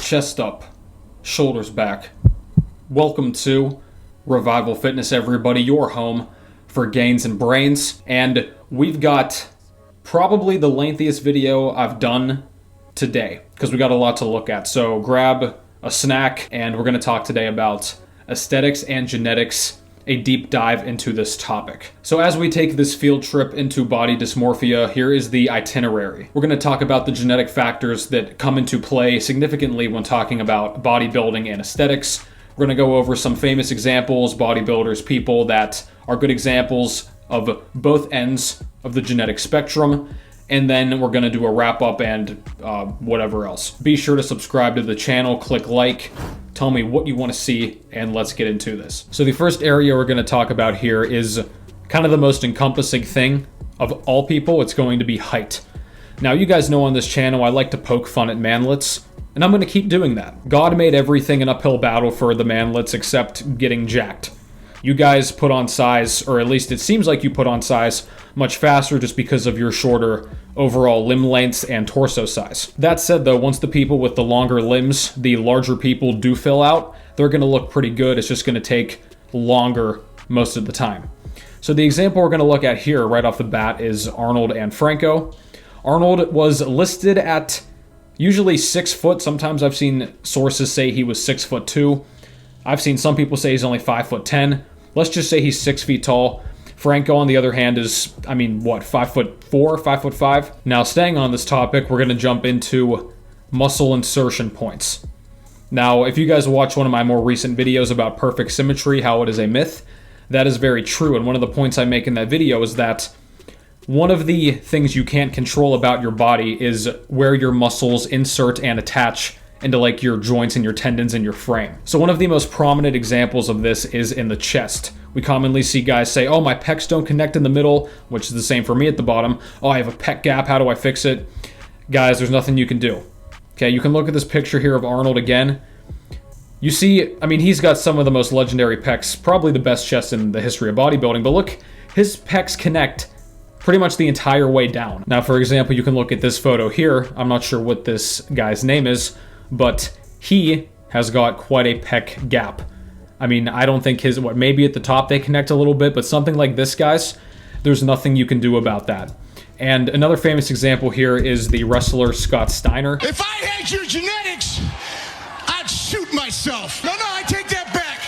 chest up, shoulders back. Welcome to Revival Fitness, everybody, your home for gains and brains. And we've got probably the lengthiest video I've done today because we got a lot to look at. So grab a snack and we're going to talk today about aesthetics and genetics, a deep dive into this topic. So as we take this field trip into body dysmorphia, here is the itinerary. We're going to talk about the genetic factors that come into play significantly when talking about bodybuilding and aesthetics. We're going to go over some famous examples, bodybuilders, people that are good examples of both ends of the genetic spectrum. And then we're going to do a wrap up and whatever else. Be sure to subscribe to the channel, click like, tell me what you want to see, and let's get into this. So the first area we're going to talk about here is kind of the most encompassing thing of all people. It's going to be height. Now, you guys know on this channel, I like to poke fun at manlets, and I'm going to keep doing that. God made everything an uphill battle for the manlets except getting jacked. You guys put on size, or at least it seems like you put on size much faster just because of your shorter overall limb lengths and torso size. That said though, once the people with the longer limbs, the larger people do fill out, they're going to look pretty good. It's just going to take longer most of the time. So the example we're going to look at here right off the bat is Arnold and Franco. Arnold was listed at usually 6 foot. Sometimes I've seen sources say he was 6'2". I've seen some people say he's only 5'10". Let's just say he's 6 feet tall. Franco, on the other hand, is, 5'4", 5'5". Now, staying on this topic, we're going to jump into muscle insertion points. Now, if you guys watch one of my more recent videos about perfect symmetry, how it is a myth, that is very true. And one of the points I make in that video is that one of the things you can't control about your body is where your muscles insert and attach into like your joints and your tendons and your frame. So one of the most prominent examples of this is in the chest. We commonly see guys say, oh, my pecs don't connect in the middle, which is the same for me at the bottom. Oh, I have a pec gap, how do I fix it? Guys, there's nothing you can do. Okay, you can look at this picture here of Arnold again. You see, he's got some of the most legendary pecs, probably the best chest in the history of bodybuilding, but look, his pecs connect pretty much the entire way down. Now, for example, you can look at this photo here. I'm not sure what this guy's name is, but he has got quite a pec gap. I don't think maybe at the top they connect a little bit, but something like this, guys, there's nothing you can do about that. And another famous example here is the wrestler Scott Steiner. If I had your genetics, I'd shoot myself. No, I take that back.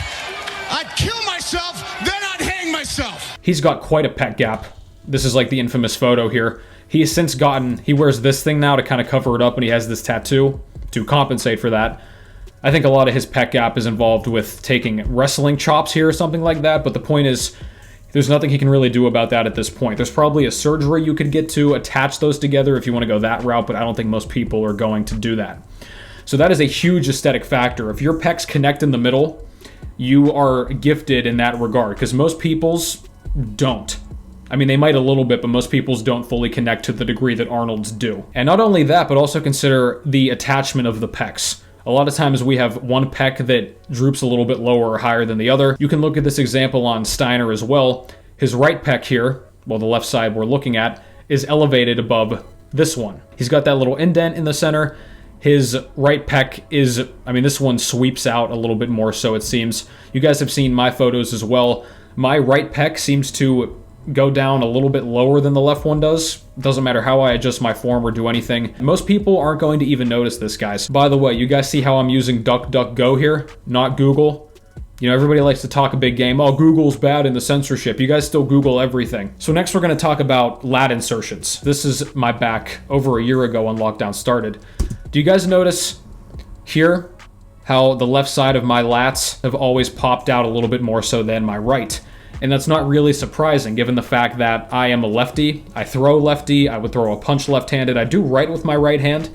I'd kill myself, then I'd hang myself. He's got quite a pec gap. This is like the infamous photo here. He has since he wears this thing now to kind of cover it up, and he has this tattoo to compensate for that. I think a lot of his pec gap is involved with taking wrestling chops here or something like that, but the point is there's nothing he can really do about that at this point. There's probably a surgery you could get to attach those together if you want to go that route, but I don't think most people are going to do that. So that is a huge aesthetic factor. If your pecs connect in the middle, you are gifted in that regard, because most people's don't. They might a little bit, but most people's don't fully connect to the degree that Arnold's do. And not only that, but also consider the attachment of the pecs. A lot of times we have one pec that droops a little bit lower or higher than the other. You can look at this example on Steiner as well. His right pec here, well, the left side we're looking at, is elevated above this one. He's got that little indent in the center. His right pec is, this one sweeps out a little bit more so it seems. You guys have seen my photos as well. My right pec seems to go down a little bit lower than the left one does. Doesn't matter how I adjust my form or do anything. Most people aren't going to even notice this, guys. By the way, you guys see how I'm using DuckDuckGo here, not Google? Everybody likes to talk a big game. Oh, Google's bad in the censorship. You guys still Google everything. So next we're going to talk about lat insertions. This is my back over a year ago when lockdown started. Do you guys notice here how the left side of my lats have always popped out a little bit more so than my right? And that's not really surprising given the fact that I am a lefty. I throw lefty. I would throw a punch left-handed. I do right with my right hand.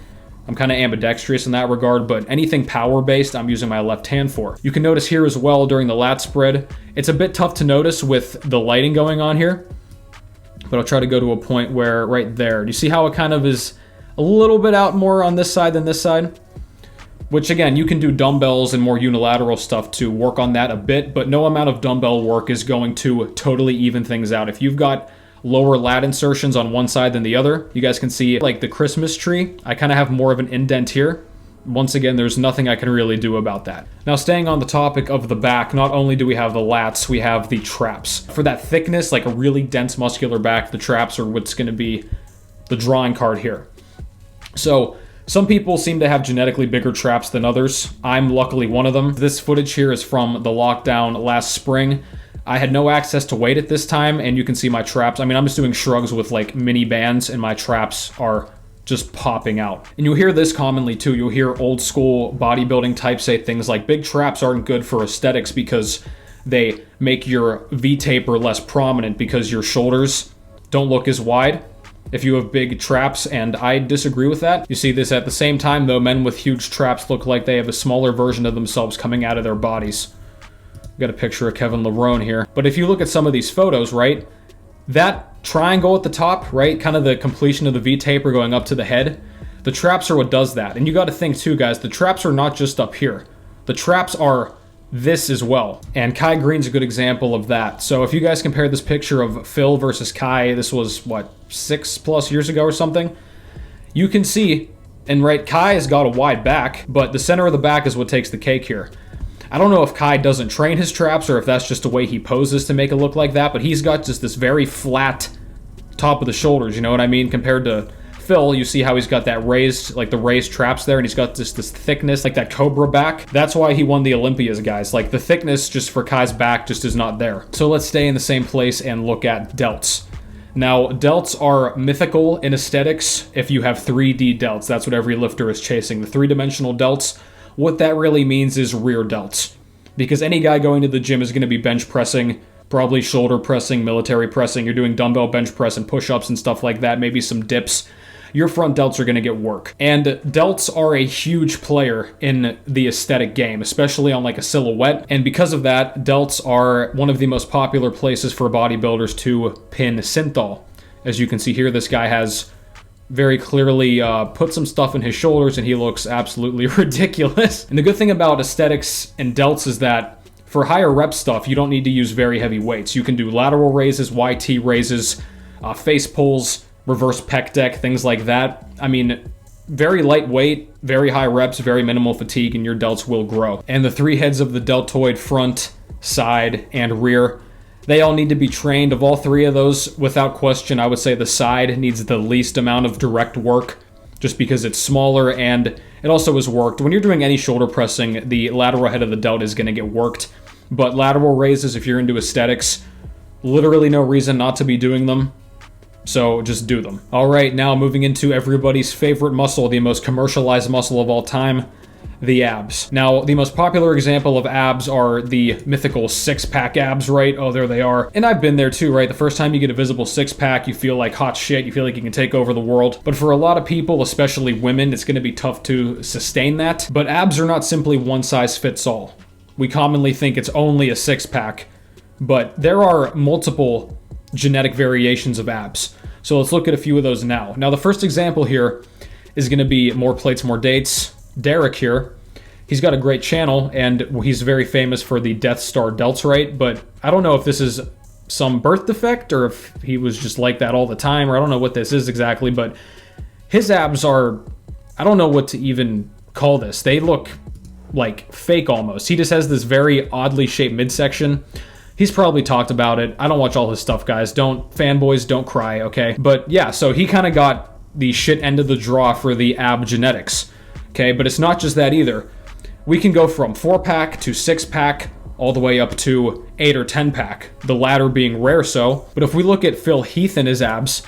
I'm kind of ambidextrous in that regard, but anything power-based, I'm using my left hand for. You can notice here as well during the lat spread, it's a bit tough to notice with the lighting going on here, but I'll try to go to a point where right there. Do you see how it kind of is a little bit out more on this side than this side? Which again, you can do dumbbells and more unilateral stuff to work on that a bit, but no amount of dumbbell work is going to totally even things out. If you've got lower lat insertions on one side than the other, you guys can see like the Christmas tree, I kind of have more of an indent here once again, there's nothing I can really do about that. Now, staying on the topic of the back, not only do we have the lats, we have the traps. For that thickness, like a really dense muscular back, the traps are what's going to be the drawing card here. So some people seem to have genetically bigger traps than others. I'm luckily one of them. This footage here is from the lockdown last spring. I had no access to weight at this time, and you can see my traps. I mean, I'm just doing shrugs with like mini bands, and my traps are just popping out. And you'll hear this commonly too. You'll hear old school bodybuilding types say things like big traps aren't good for aesthetics because they make your V-taper less prominent because your shoulders don't look as wide if you have big traps, and I disagree with that. You see this at the same time though, men with huge traps look like they have a smaller version of themselves coming out of their bodies. Got a picture of Kevin Lerone here. But if you look at some of these photos, right, that triangle at the top, right, kind of the completion of the V-taper going up to the head, the traps are what does that. And you got to think too, guys, the traps are not just up here. The traps are this as well. And Kai Greene's a good example of that. So if you guys compare this picture of Phil versus Kai, this was, what, 6+ years ago or something? You can see, and right, Kai has got a wide back, but the center of the back is what takes the cake here. I don't know if Kai doesn't train his traps or if that's just the way he poses to make it look like that, but he's got just this very flat top of the shoulders, you know what I mean? Compared to Phil, you see how he's got that raised, like the raised traps there, and he's got this thickness, like that cobra back. That's why he won the Olympias, guys. Like the thickness just for Kai's back just is not there. So let's stay in the same place and look at delts. Now, delts are mythical in aesthetics if you have 3D delts. That's what every lifter is chasing. The three-dimensional delts. What that really means is rear delts. Because any guy going to the gym is going to be bench pressing, probably shoulder pressing, military pressing. You're doing dumbbell bench press and push-ups and stuff like that, maybe some dips. Your front delts are going to get work. And delts are a huge player in the aesthetic game, especially on like a silhouette. And because of that, delts are one of the most popular places for bodybuilders to pin synthol. As you can see here, this guy has very clearly put some stuff in his shoulders and he looks absolutely ridiculous. And the good thing about aesthetics and delts is that for higher rep stuff, you don't need to use very heavy weights. You can do lateral raises, YT raises, face pulls, reverse pec deck, things like that. I mean, very lightweight, very high reps, very minimal fatigue, and your delts will grow. And the three heads of the deltoid, front, side, and rear, they all need to be trained. Of all three of those, without question, I would say the side needs the least amount of direct work just because it's smaller and it also is worked. When you're doing any shoulder pressing, the lateral head of the delt is going to get worked. But lateral raises, if you're into aesthetics, literally no reason not to be doing them. So just do them. All right, now moving into everybody's favorite muscle, the most commercialized muscle of all time, the abs. Now, the most popular example of abs are the mythical six-pack abs, right? Oh, there they are. And I've been there too, right? The first time you get a visible six-pack, you feel like hot shit. You feel like you can take over the world. But for a lot of people, especially women, it's going to be tough to sustain that. But abs are not simply one size fits all. We commonly think it's only a six-pack, but there are multiple genetic variations of abs. So let's look at a few of those now. Now, the first example here is going to be More Plates, More Dates. Derek here, he's got a great channel, and he's very famous for the Death Star delts, right? But I don't know if this is some birth defect or if he was just like that all the time, or I don't know what this is exactly, but his abs are, I don't know what to even call this. They look like fake almost. He just has this very oddly shaped midsection. He's probably talked about it. I don't watch all his stuff, guys. Fanboys, don't cry, okay? But yeah, so he kind of got the shit end of the draw for the ab genetics. Okay, but it's not just that either. We can go from 4-pack to 6-pack all the way up to 8 or 10-pack, the latter being rare so. But if we look at Phil Heath and his abs,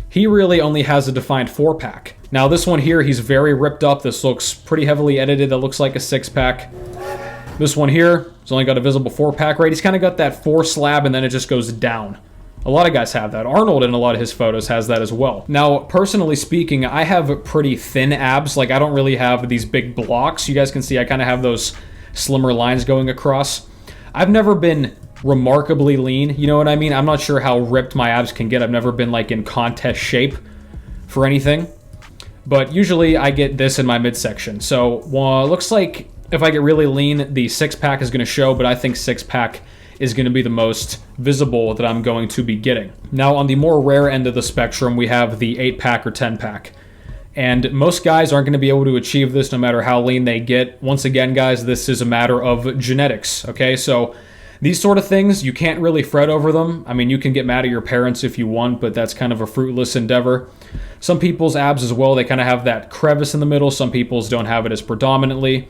he really only has a defined 4-pack. Now this one here, he's very ripped up. This looks pretty heavily edited. That looks like a 6-pack. This one here, he's only got a visible 4-pack, right? He's kind of got that 4 slab and then it just goes down. A lot of guys have that. Arnold in a lot of his photos has that as well. Now, personally speaking, I have pretty thin abs. Like, I don't really have these big blocks. You guys can see I kind of have those slimmer lines going across. I've never been remarkably lean, you know what I mean? I'm not sure how ripped my abs can get. I've never been, like, in contest shape for anything. But usually I get this in my midsection. So, well, it looks like if I get really lean, the 6-pack is going to show, but I think 6-pack is going to be the most visible that I'm going to be getting. Now, on the more rare end of the spectrum, we have the 8-pack or 10-pack. And most guys aren't going to be able to achieve this no matter how lean they get. Once again, guys, this is a matter of genetics, okay? So these sort of things, you can't really fret over them. I mean, you can get mad at your parents if you want, but that's kind of a fruitless endeavor. Some people's abs as well, they kind of have that crevice in the middle. Some people's don't have it as predominantly.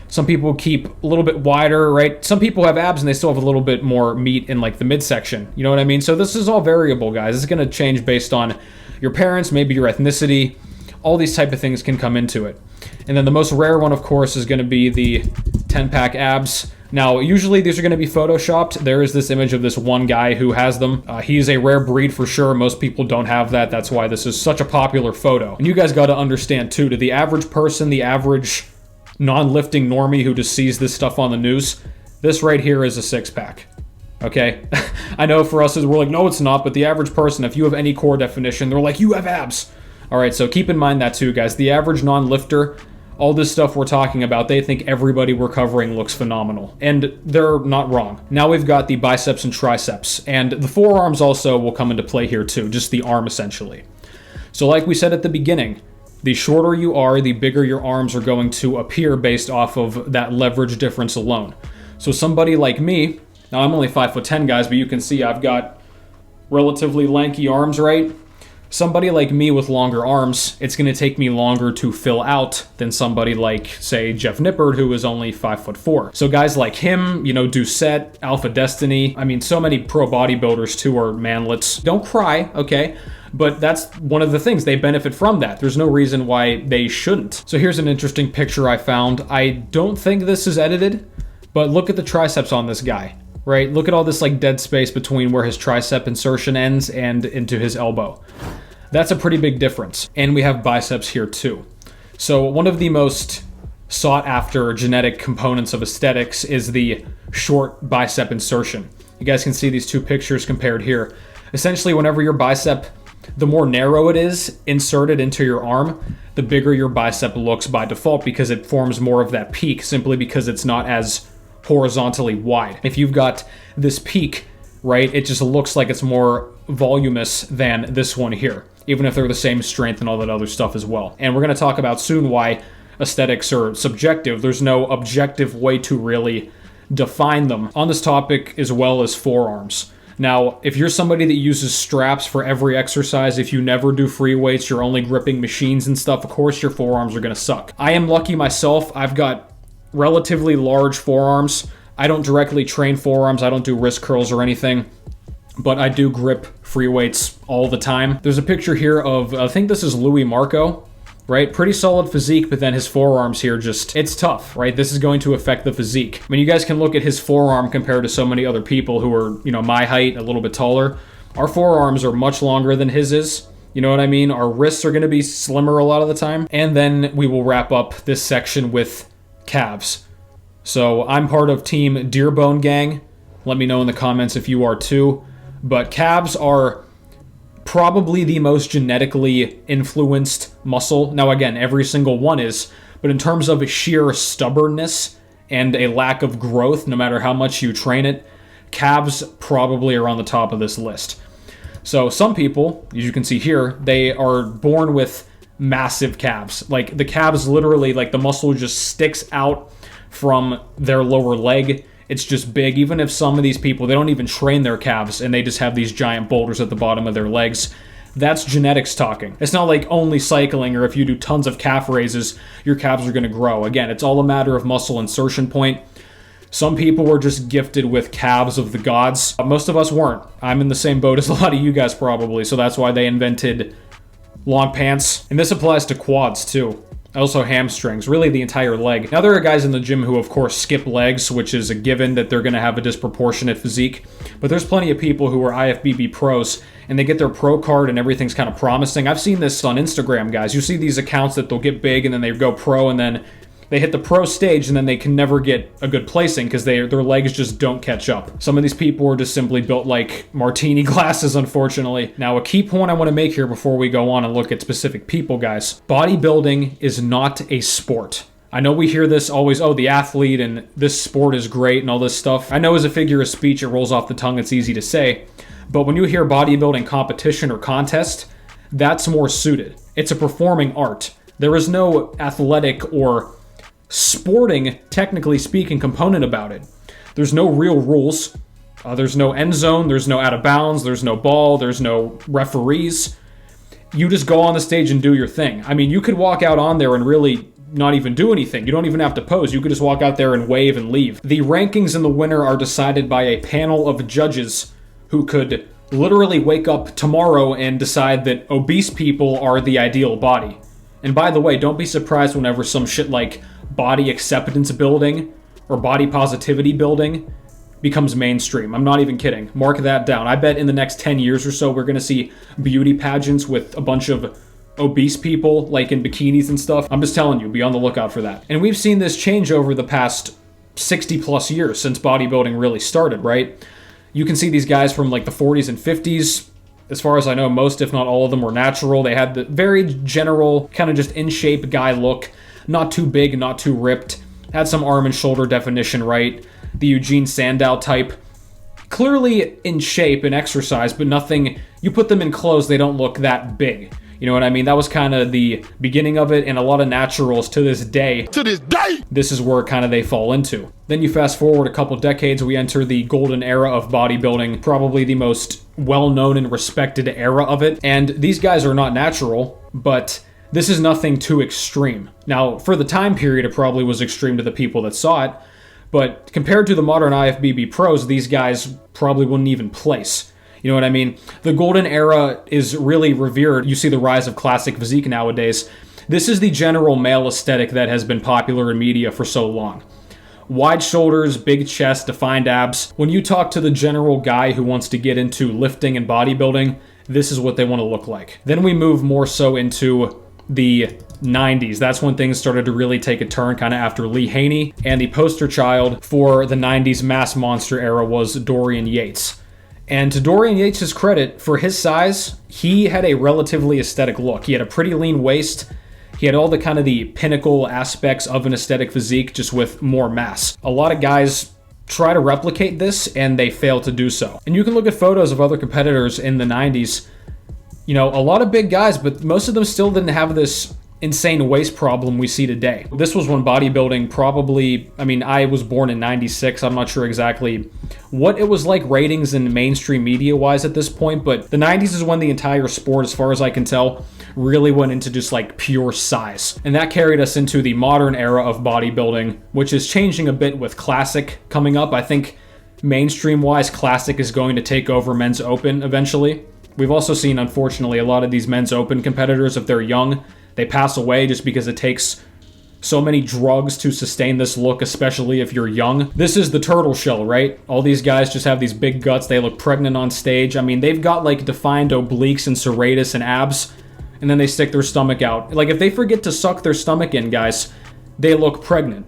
Some people keep a little bit wider, right? Some people have abs and they still have a little bit more meat in like the midsection. You know what I mean? So this is all variable, guys. It's going to change based on your parents, maybe your ethnicity. All these type of things can come into it. And then the most rare one, of course, is going to be the 10-pack abs. Now, usually these are going to be photoshopped. There is this image of this one guy who has them. He's a rare breed for sure. Most people don't have that. That's why this is such a popular photo. And you guys got to understand, too, to the average person, the average non-lifting normie who just sees this stuff on the news, this right here is a six-pack. Okay? I know for us, we're like, no, it's not. But the average person, if you have any core definition, they're like, you have abs. All right, so keep in mind that too, guys. The average non-lifter, all this stuff we're talking about, they think everybody we're covering looks phenomenal. And they're not wrong. Now we've got the biceps and triceps. And the forearms also will come into play here too, just the arm essentially. So like we said at the beginning, the shorter you are, the bigger your arms are going to appear based off of that leverage difference alone. So somebody like me, now I'm only 5'10", guys, but you can see I've got relatively lanky arms, right? Somebody like me with longer arms, it's going to take me longer to fill out than somebody like, say, Jeff Nippard, who is only 5'4". So guys like him, you know, Doucette, Alpha Destiny, I mean, so many pro bodybuilders too are manlets. Don't cry, okay? But that's one of the things. They benefit from that. There's no reason why they shouldn't. So here's an interesting picture I found. I don't think this is edited, but look at the triceps on this guy, right? Look at all this like dead space between where his tricep insertion ends and into his elbow. That's a pretty big difference. And we have biceps here too. So one of the most sought after genetic components of aesthetics is the short bicep insertion. You guys can see these two pictures compared here. Essentially, whenever your bicep, the more narrow it is inserted into your arm, the bigger your bicep looks by default because it forms more of that peak simply because it's not as horizontally wide. If you've got this peak, right, it just looks like it's more voluminous than this one here, even if they're the same strength and all that other stuff as well. And we're going to talk about soon why aesthetics are subjective. There's no objective way to really define them on this topic, as well as forearms. Now, if you're somebody that uses straps for every exercise, if you never do free weights, you're only gripping machines and stuff, of course your forearms are going to suck. I am lucky myself. I've got relatively large forearms. I don't directly train forearms. I don't do wrist curls or anything, but I do grip free weights all the time. There's a picture here of, I think this is Louis Marco, right? Pretty solid physique, but then his forearms here just, it's tough, right? This is going to affect the physique. I mean, you guys can look at his forearm compared to so many other people who are, you know, my height, a little bit taller. Our forearms are much longer than his is. You know what I mean? Our wrists are going to be slimmer a lot of the time. And then we will wrap up this section with calves. So I'm part of Team Deerbone Gang. Let me know in the comments if you are too. But calves are probably the most genetically influenced muscle. Now again, every single one is, but in terms of sheer stubbornness and a lack of growth, no matter how much you train it, calves probably are on the top of this list. So some people, as you can see here, they are born with massive calves. Like the calves literally, like the muscle just sticks out from their lower leg. It's just big. Even if some of these people, they don't even train their calves and they just have these giant boulders at the bottom of their legs, that's genetics talking. It's not like only cycling or if you do tons of calf raises, your calves are going to grow. Again, it's all a matter of muscle insertion point. Some people were just gifted with calves of the gods. Most of us weren't. I'm in the same boat as a lot of you guys probably, so that's why they invented long pants. And this applies to quads too. Also hamstrings, really the entire leg. Now there are guys in the gym who of course skip legs, which is a given that they're going to have a disproportionate physique. But there's plenty of people who are IFBB pros and they get their pro card and everything's kind of promising. I've seen this on Instagram, guys. You see these accounts that they'll get big and then they go pro and then they hit the pro stage and then they can never get a good placing because their legs just don't catch up. Some of these people are just simply built like martini glasses, unfortunately. Now, a key point I want to make here before we go on and look at specific people, guys. Bodybuilding is not a sport. I know we hear this always, oh, the athlete and this sport is great and all this stuff. I know as a figure of speech, it rolls off the tongue, it's easy to say. But when you hear bodybuilding competition or contest, that's more suited. It's a performing art. There is no athletic or sporting, technically speaking, component about it. There's no real rules. There's no end zone. There's no out of bounds. There's no ball. There's no referees. You just go on the stage and do your thing. I mean, you could walk out on there and really not even do anything. You don't even have to pose. You could just walk out there and wave and leave. The rankings in the winner are decided by a panel of judges who could literally wake up tomorrow and decide that obese people are the ideal body. And by the way, don't be surprised whenever some shit like body acceptance building or body positivity building becomes mainstream. I'm not even kidding. Mark that down. I bet in the next 10 years or so, we're going to see beauty pageants with a bunch of obese people, like in bikinis and stuff. I'm just telling you, be on the lookout for that. And we've seen this change over the past 60 plus years since bodybuilding really started, right? You can see these guys from like the 40s and 50s. As far as I know, most, if not all of them, were natural. They had the very general, kind of just in shape guy look. Not too big, not too ripped. Had some arm and shoulder definition, right? The Eugene Sandow type. Clearly in shape and exercise, but nothing, you put them in clothes, they don't look that big. You know what I mean? That was kind of the beginning of it, and a lot of naturals to this day. This is where kind of they fall into. Then you fast forward a couple decades, we enter the golden era of bodybuilding, probably the most well-known and respected era of it. And these guys are not natural, but this is nothing too extreme. Now, for the time period, it probably was extreme to the people that saw it, but compared to the modern IFBB pros, these guys probably wouldn't even place. You know what I mean? The golden era is really revered. You see the rise of classic physique nowadays. This is the general male aesthetic that has been popular in media for so long. Wide shoulders, big chest, defined abs. When you talk to the general guy who wants to get into lifting and bodybuilding, this is what they want to look like. Then we move more so into the 90s. That's when things started to really take a turn, kind of after Lee Haney. And the poster child for the 90s mass monster era was Dorian Yates. And to Dorian Yates' credit, for his size, he had a relatively aesthetic look. He had a pretty lean waist. He had all the kind of the pinnacle aspects of an aesthetic physique, just with more mass. A lot of guys try to replicate this, and they fail to do so. And you can look at photos of other competitors in the 90s. You know, a lot of big guys, but most of them still didn't have this insane waist problem we see today. This was when bodybuilding probably, I mean, I was born in 96. I'm not sure exactly what it was like ratings and mainstream media wise at this point, but the 90s is when the entire sport, as far as I can tell, really went into just like pure size. And that carried us into the modern era of bodybuilding, which is changing a bit with classic coming up. I think mainstream wise, classic is going to take over men's open eventually. We've also seen, unfortunately, a lot of these men's open competitors, if they're young, they pass away just because it takes so many drugs to sustain this look, especially if you're young. This is the turtle shell, right? All these guys just have these big guts. They look pregnant on stage. I mean, they've got like defined obliques and serratus and abs, and then they stick their stomach out. Like if they forget to suck their stomach in, guys, they look pregnant,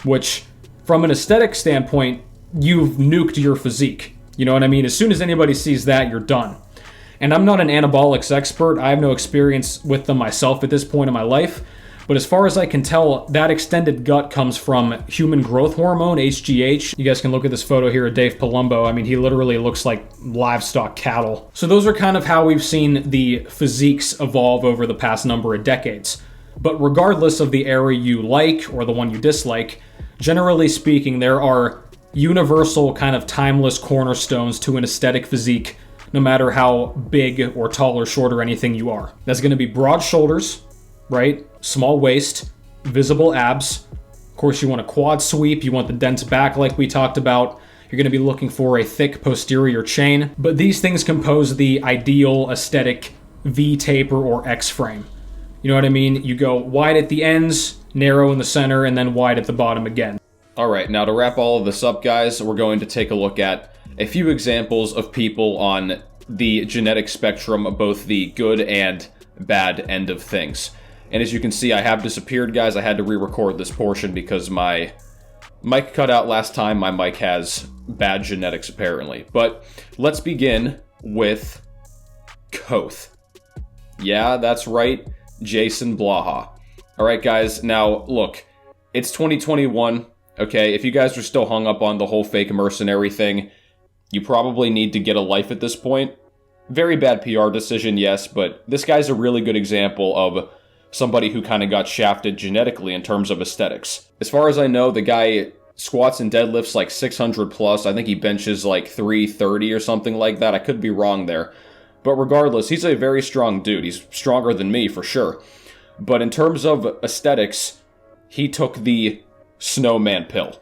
which from an aesthetic standpoint, you've nuked your physique. You know what I mean? As soon as anybody sees that, you're done. And I'm not an anabolics expert. I have no experience with them myself at this point in my life. But as far as I can tell, that extended gut comes from human growth hormone, HGH. You guys can look at this photo here of Dave Palumbo. I mean, he literally looks like livestock cattle. So those are kind of how we've seen the physiques evolve over the past number of decades. But regardless of the era you like or the one you dislike, generally speaking, there are universal kind of timeless cornerstones to an aesthetic physique, no matter how big or tall or short or anything you are. That's going to be broad shoulders, right? Small waist, visible abs. Of course, you want a quad sweep. You want the dense back like we talked about. You're going to be looking for a thick posterior chain. But these things compose the ideal aesthetic V taper or X frame. You know what I mean? You go wide at the ends, narrow in the center, and then wide at the bottom again. All right, now to wrap all of this up, guys, we're going to take a look at a few examples of people on the genetic spectrum, both the good and bad end of things. And as you can see, I have disappeared, guys. I had to re-record this portion because my mic cut out last time. My mic has bad genetics, apparently. But let's begin with Koth. Yeah, that's right, Jason Blaha. All right, guys, now, look, it's 2021, okay? If you guys are still hung up on the whole fake mercenary thing, you probably need to get a life at this point. Very bad PR decision, yes, but this guy's a really good example of somebody who kind of got shafted genetically in terms of aesthetics. As far as I know, the guy squats and deadlifts like 600 plus. I think he benches like 330 or something like that. I could be wrong there. But regardless, he's a very strong dude. He's stronger than me for sure. But in terms of aesthetics, he took the snowman pill.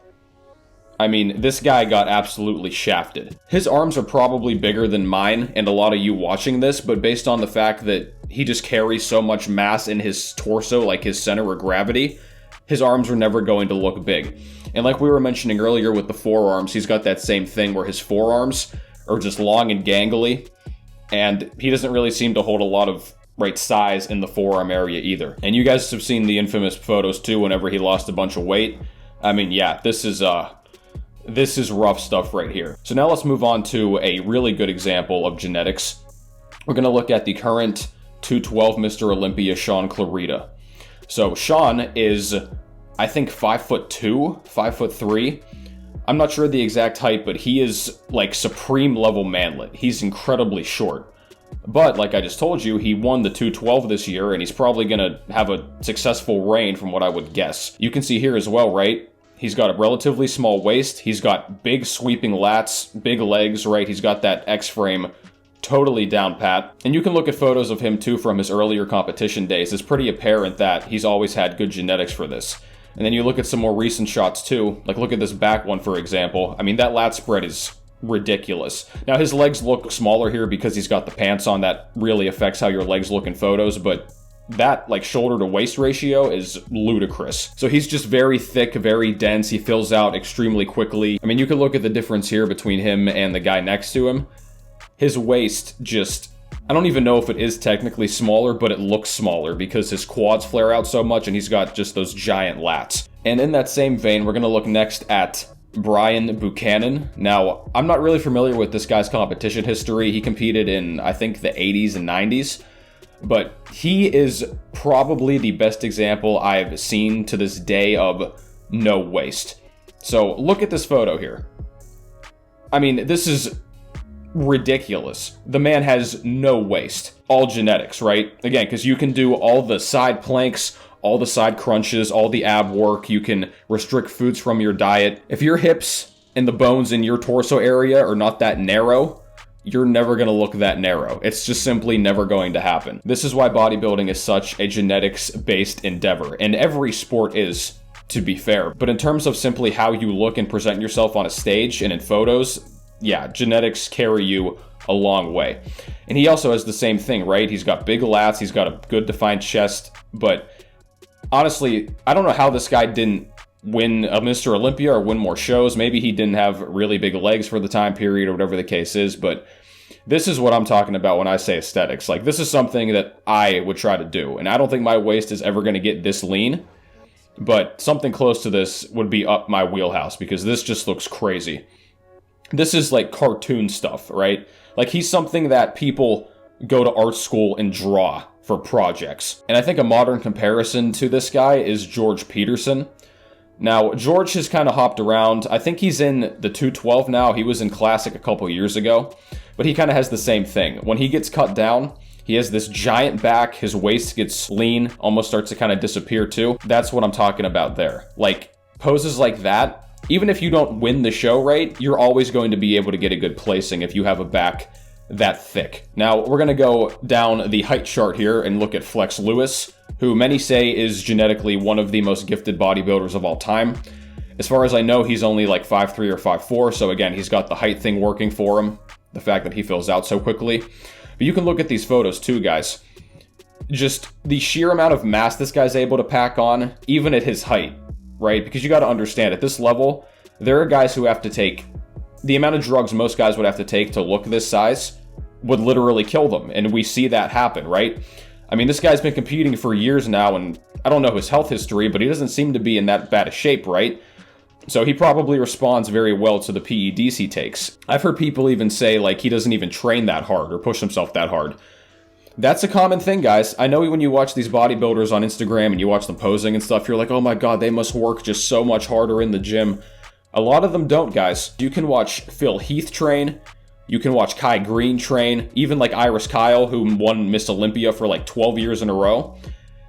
I mean, this guy got absolutely shafted. His arms are probably bigger than mine and a lot of you watching this, but based on the fact that he just carries so much mass in his torso, like his center of gravity, his arms are never going to look big. And like we were mentioning earlier with the forearms, he's got that same thing where his forearms are just long and gangly, and he doesn't really seem to hold a lot of size in the forearm area either. And you guys have seen the infamous photos too whenever he lost a bunch of weight. I mean, yeah, this is rough stuff right here. So now let's move on to a really good example of genetics. We're going to look at the current 212 Mr. Olympia, Shaun Clarida. So Shaun is, I think, 5'2", 5'3". I'm not sure the exact height, but he is like supreme level manlet. He's incredibly short. But like I just told you, he won the 212 this year, and he's probably going to have a successful reign from what I would guess. You can see here as well, right? He's got a relatively small waist. He's got big sweeping lats, big legs, right? He's got that X-frame totally down pat. And you can look at photos of him too from his earlier competition days. It's pretty apparent that he's always had good genetics for this. And then you look at some more recent shots too. Like look at this back one, for example. I mean, that lat spread is ridiculous. Now his legs look smaller here because he's got the pants on. That really affects how your legs look in photos, but that like shoulder to waist ratio is ludicrous. So he's just very thick, very dense. He fills out extremely quickly. I mean, you can look at the difference here between him and the guy next to him. His waist just, I don't even know if it is technically smaller, but it looks smaller because his quads flare out so much and he's got just those giant lats. And in that same vein, we're going to look next at Brian Buchanan. Now, I'm not really familiar with this guy's competition history. He competed in, I think, the 80s and 90s. But he is probably the best example I've seen to this day of no waist. So look at this photo here. I mean, this is ridiculous. The man has no waist. All genetics, right? Again, because you can do all the side planks, all the side crunches, all the ab work. You can restrict foods from your diet. If your hips and the bones in your torso area are not that narrow, you're never going to look that narrow. It's just simply never going to happen. This is why bodybuilding is such a genetics-based endeavor, and every sport is, to be fair. But in terms of simply how you look and present yourself on a stage and in photos, yeah, genetics carry you a long way. And he also has the same thing, right? He's got big lats, he's got a good defined chest, but honestly, I don't know how this guy didn't win a Mr. Olympia or win more shows. Maybe he didn't have really big legs for the time period or whatever the case is, but this is what I'm talking about when I say aesthetics. Like, this is something that I would try to do, and I don't think my waist is ever going to get this lean, but something close to this would be up my wheelhouse because this just looks crazy. This is like cartoon stuff, right? Like, he's something that people go to art school and draw for projects. And I think a modern comparison to this guy is George Peterson. Now, George has kind of hopped around. I think he's in the 212 now. He was in Classic a couple years ago. But he kind of has the same thing. When he gets cut down, he has this giant back. His waist gets lean, almost starts to kind of disappear too. That's what I'm talking about there. Like, poses like that, even if you don't win the show right, you're always going to be able to get a good placing if you have a back that thick. Now, we're going to go down the height chart here and look at Flex Lewis, who many say is genetically one of the most gifted bodybuilders of all time. As far as I know, he's only like 5'3" or 5'4", so again, he's got the height thing working for him, the fact that he fills out so quickly. But you can look at these photos too, guys. Just the sheer amount of mass this guy's able to pack on, even at his height, right? Because you got to understand, at this level, there are guys who have to take the amount of drugs most guys would have to take to look this size would literally kill them, and we see that happen, right? I mean, this guy's been competing for years now, and I don't know his health history, but he doesn't seem to be in that bad a shape, right? So he probably responds very well to the PEDs he takes. I've heard people even say, like, he doesn't even train that hard or push himself that hard. That's a common thing, guys. I know when you watch these bodybuilders on Instagram and you watch them posing and stuff, you're like, oh my god, they must work just so much harder in the gym. A lot of them don't, guys. You can watch Phil Heath train. You can watch Kai Greene train, even like Iris Kyle, who won Miss Olympia for like 12 years in a row.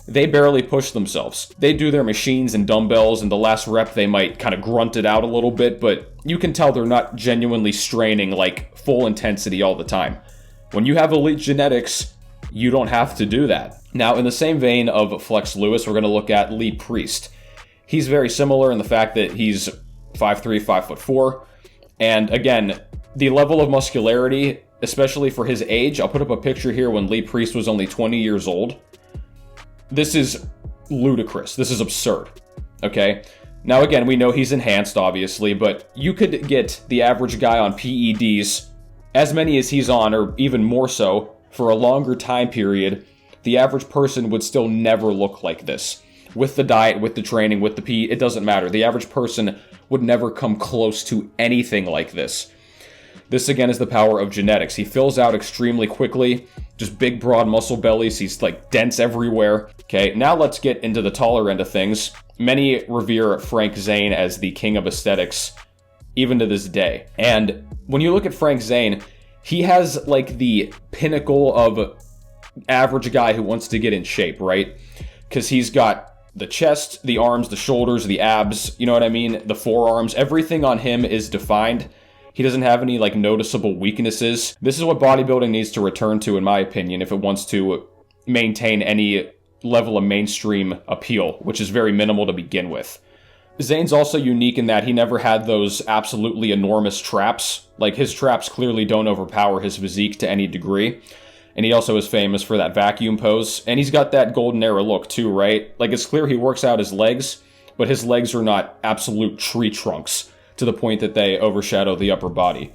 They barely push themselves. They do their machines and dumbbells, and the last rep they might kind of grunt it out a little bit, but you can tell they're not genuinely straining like full intensity all the time. When you have elite genetics, you don't have to do that. Now, in the same vein of Flex Lewis, we're going to look at Lee Priest. He's very similar in the fact that he's 5'3", 5'4", and again, the level of muscularity, especially for his age, I'll put up a picture here when Lee Priest was only 20 years old. This is ludicrous. This is absurd. Okay? Now again, we know he's enhanced, obviously, but you could get the average guy on PEDs, as many as he's on, or even more so, for a longer time period. The average person would still never look like this. With the diet, with the training, with the PE, it doesn't matter. The average person would never come close to anything like this. This, again, is the power of genetics. He fills out extremely quickly, just big, broad muscle bellies. He's, like, dense everywhere. Okay, now let's get into the taller end of things. Many revere Frank Zane as the king of aesthetics, even to this day. And when you look at Frank Zane, he has, like, the pinnacle of average guy who wants to get in shape, right? Because he's got the chest, the arms, the shoulders, the abs, you know what I mean? The forearms, everything on him is defined. He doesn't have any, like, noticeable weaknesses. This is what bodybuilding needs to return to, in my opinion, if it wants to maintain any level of mainstream appeal, which is very minimal to begin with. Zane's also unique in that he never had those absolutely enormous traps. Like, his traps clearly don't overpower his physique to any degree. And he also is famous for that vacuum pose. And he's got that golden era look too, right? Like, it's clear he works out his legs, but his legs are not absolute tree trunks to the point that they overshadow the upper body.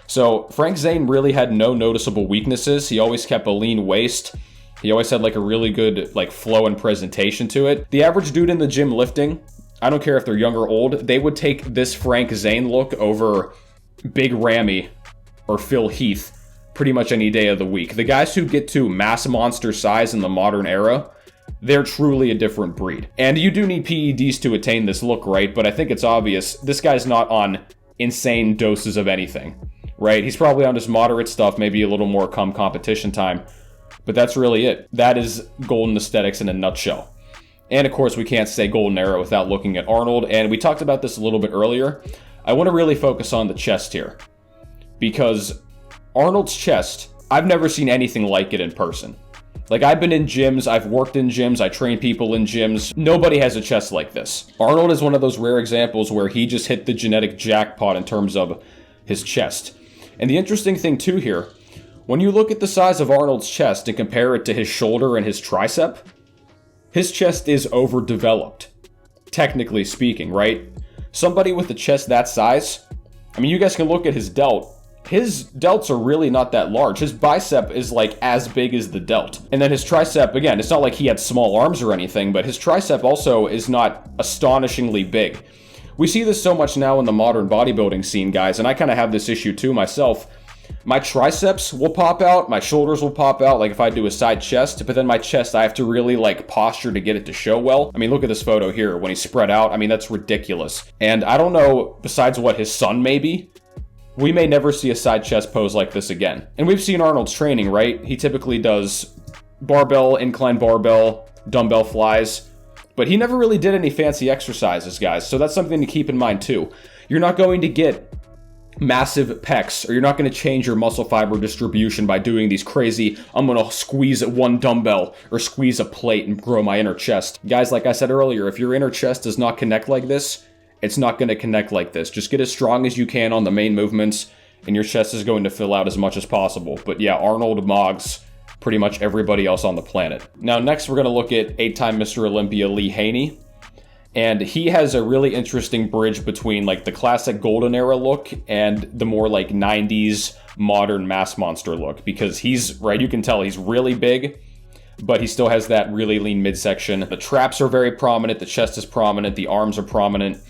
So Frank Zane really had no noticeable weaknesses. He always kept a lean waist. He always had like a really good like flow and presentation to it. The average dude in the gym lifting, I don't care if they're young or old, they would take this Frank Zane look over Big Ramy or Phil Heath pretty much any day of the week. The guys who get to mass monster size in the modern era, they're truly a different breed. And you do need PEDs to attain this look, right? But I think it's obvious this guy's not on insane doses of anything, right? He's probably on just moderate stuff, maybe a little more come competition time. But that's really it. That is golden aesthetics in a nutshell. And of course, we can't say golden era without looking at Arnold. And we talked about this a little bit earlier. I want to really focus on the chest here, because Arnold's chest, I've never seen anything like it in person. Like, I've been in gyms, I've worked in gyms, I train people in gyms. Nobody has a chest like this. Arnold is one of those rare examples where he just hit the genetic jackpot in terms of his chest. And the interesting thing too here, when you look at the size of Arnold's chest and compare it to his shoulder and his tricep, his chest is overdeveloped, technically speaking, right? Somebody with a chest that size, I mean, you guys can look at his delt. His delts are really not that large. His bicep is like as big as the delt. And then his tricep, again, it's not like he had small arms or anything, but his tricep also is not astonishingly big. We see this so much now in the modern bodybuilding scene, guys, and I kind of have this issue too myself. My triceps will pop out, my shoulders will pop out, like if I do a side chest, but then my chest, I have to really like posture to get it to show well. I mean, look at this photo here when he's spread out. I mean, that's ridiculous. And I don't know, besides what his son maybe, we may never see a side chest pose like this again. And we've seen Arnold's training, right? He typically does barbell, incline barbell, dumbbell flies, but he never really did any fancy exercises, guys. So that's something to keep in mind too. You're not going to get massive pecs, or you're not going to change your muscle fiber distribution by doing these crazy, I'm going to squeeze one dumbbell or squeeze a plate and grow my inner chest. Guys, like I said earlier, if your inner chest does not connect like this, it's not going to connect like this. Just get as strong as you can on the main movements, and your chest is going to fill out as much as possible. But yeah, Arnold mogs pretty much everybody else on the planet. Now, next we're going to look at 8-time Mr. Olympia Lee Haney. And he has a really interesting bridge between like the classic golden era look and the more like 90s modern mass monster look, because he's, right, you can tell he's really big, but he still has that really lean midsection. The traps are very prominent, the chest is prominent, the arms are prominent.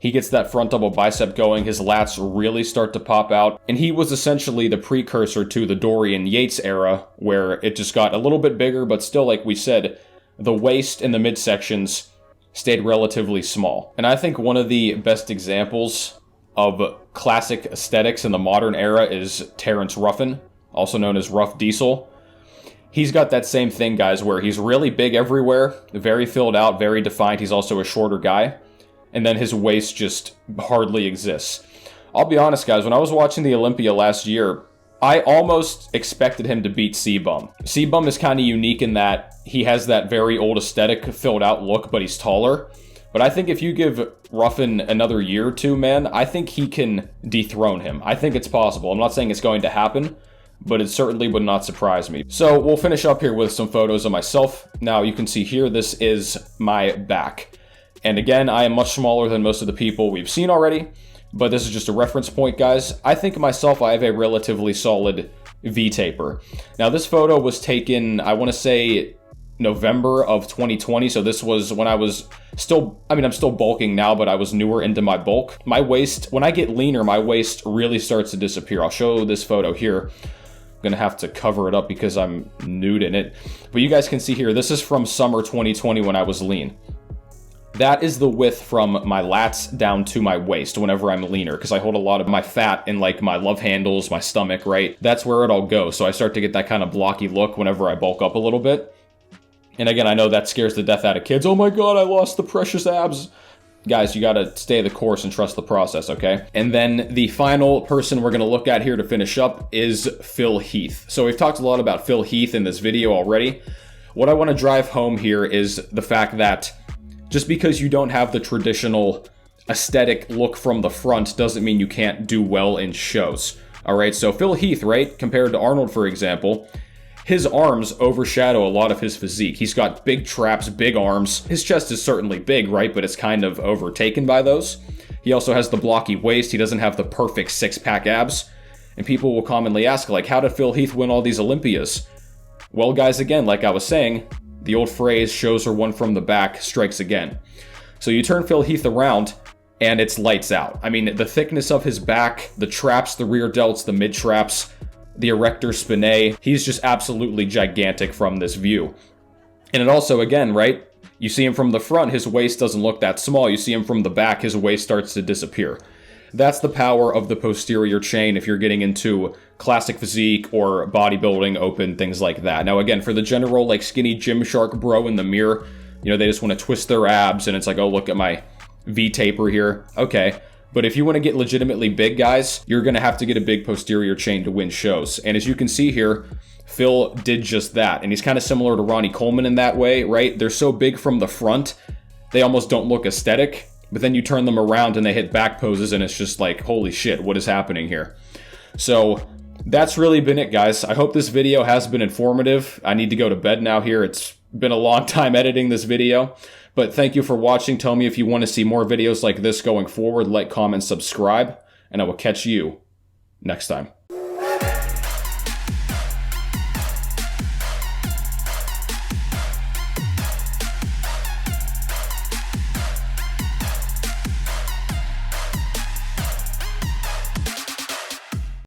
He gets that front double bicep going, his lats really start to pop out, and he was essentially the precursor to the Dorian Yates era, where it just got a little bit bigger, but still, like we said, the waist and the midsections stayed relatively small. And I think one of the best examples of classic aesthetics in the modern era is Terrence Ruffin, also known as Rough Diesel. He's got that same thing, guys, where he's really big everywhere, very filled out, very defined. He's also a shorter guy. And then his waist just hardly exists. I'll be honest, guys, when I was watching the Olympia last year, I almost expected him to beat C-Bum. C-Bum is kind of unique in that he has that very old aesthetic, filled out look, but he's taller. But I think if you give Ruffin another year or two, man, I think he can dethrone him. I think it's possible. I'm not saying it's going to happen, but it certainly would not surprise me. So we'll finish up here with some photos of myself. Now you can see here, this is my back. And again, I am much smaller than most of the people we've seen already, but this is just a reference point, guys. I think myself, I have a relatively solid V-taper. Now this photo was taken, I want to say, November of 2020. So this was when I was still, I'm still bulking now, but I was newer into my bulk. My waist, when I get leaner, my waist really starts to disappear. I'll show this photo here. I'm gonna have to cover it up because I'm nude in it. But you guys can see here, this is from summer 2020 when I was lean. That is the width from my lats down to my waist whenever I'm leaner, because I hold a lot of my fat in like my love handles, my stomach, right? That's where it all goes. So I start to get that kind of blocky look whenever I bulk up a little bit. And again, I know that scares the death out of kids. Oh my God, I lost the precious abs. Guys, you gotta stay the course and trust the process, okay? And then the final person we're gonna look at here to finish up is Phil Heath. So we've talked a lot about Phil Heath in this video already. What I wanna drive home here is the fact that just because you don't have the traditional aesthetic look from the front doesn't mean you can't do well in shows. All right, so Phil Heath, right, compared to Arnold, for example, his arms overshadow a lot of his physique. He's got big traps, big arms. His chest is certainly big, right? But it's kind of overtaken by those. He also has the blocky waist. He doesn't have the perfect six-pack abs. And people will commonly ask, like, how did Phil Heath win all these Olympias? Well, guys, again, like I was saying, the old phrase, shows her one from the back, strikes again. So you turn Phil Heath around, and it's lights out. I mean, the thickness of his back, the traps, the rear delts, the mid-traps, the erector spinae, he's just absolutely gigantic from this view. And it also, again, right, you see him from the front, his waist doesn't look that small. You see him from the back, his waist starts to disappear. That's the power of the posterior chain if you're getting into classic physique or bodybuilding, open, things like that. Now, again, for the general, like, skinny Gymshark bro in the mirror, you know, they just want to twist their abs and it's like, oh, look at my V-taper here. Okay. But if you want to get legitimately big, guys, you're going to have to get a big posterior chain to win shows. And as you can see here, Phil did just that. And he's kind of similar to Ronnie Coleman in that way, right? They're so big from the front, they almost don't look aesthetic. But then you turn them around and they hit back poses and it's just like, holy shit, what is happening here? So that's really been it, guys. I hope this video has been informative. I need to go to bed now here. It's been a long time editing this video. But thank you for watching. Tell me if you want to see more videos like this going forward. Like, comment, subscribe, and I will catch you next time.